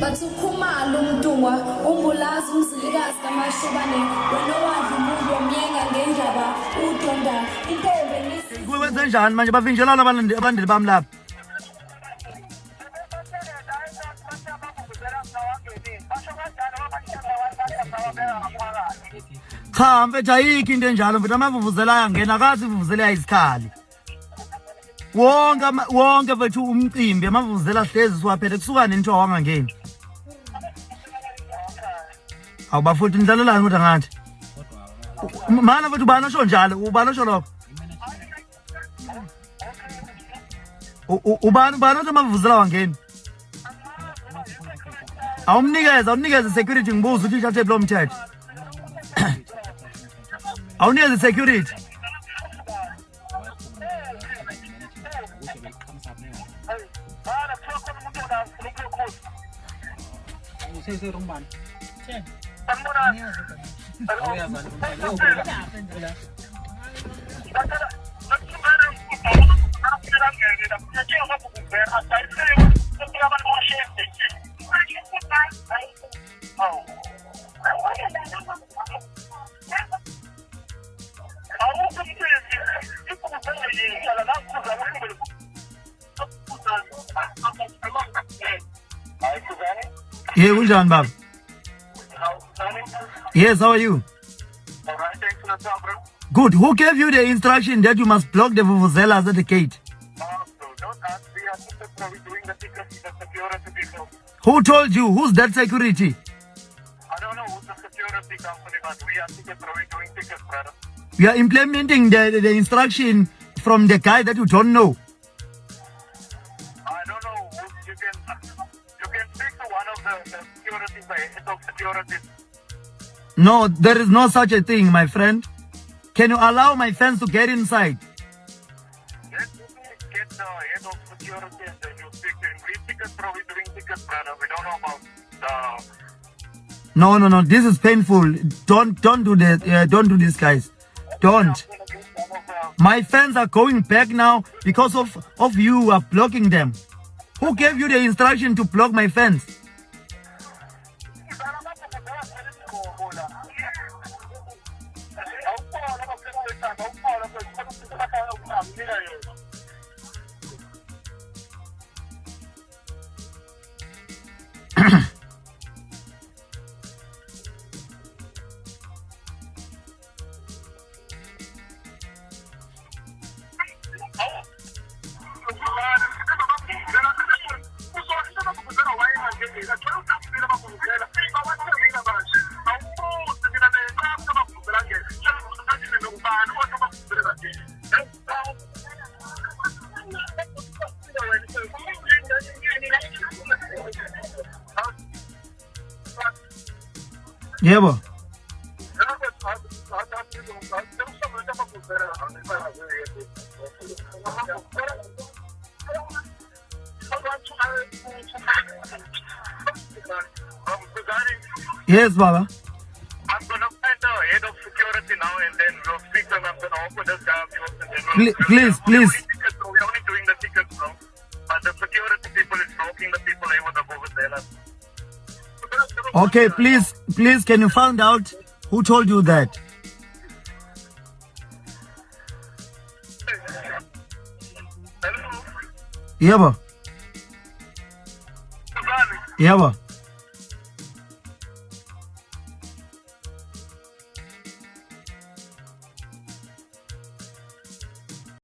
bathukhumala umntungwa umbulazi umzilikazi kamashobane wena wadla umuntu wamyenga ngendaba udonda intombi kwenze njani manje bavinjelana abalandeli bami lapha cha mfethu ayikho into enjalo mfethu amavuvuzela ayangena akazi ivuvuzela ayisikhali wonke mfethu umcimbi amavuvuzela hlezi siwaphethe kusuka nento awangangeni awubafuthi nidlalelani kodwa ngathi mana mfethu ubani osho njalo ubani osho lokho ubani othi amavuvuzela wangeni awunikeze security ngibuza ukuthi uthathe lo mthetho awunikeze security Yeah, kunjani baba? Yes, how are you? All right, thanks for the talk, bro. Good. Who gave you the instruction that you must block the vuvuzelas at the gate? No, don't ask me. I think that's what we're doing the tickets, the security people. Who told you? Who's that security? I don't know who's the security company, but we are tickets, bro. We're doing tickets, brother. You are implementing the instruction from the guy that you don't know. I don't know who you can speak to one of the security, the head of security. No, there is no such a thing, my friend. Can you allow my fans to get inside? Let me get the head of security and then you speak to him. We tickets, bro. We're doing tickets, brother. We don't know about the... No. This is painful. Don't do that. Don't do this, guys. Don't. My fans are going back now because of you are blocking them. Who gave you the instruction to block my fans? Yebo. Yes, Baba. I'm going to find the head of security now and then we'll speak to him. I'm going to open this guy up and then Please. We're only doing the tickets now. But the security people is blocking the people here with the vuvuzela. Okay, please, can you find out who told you that? Hello? Yebo. Kuzani? Yebo.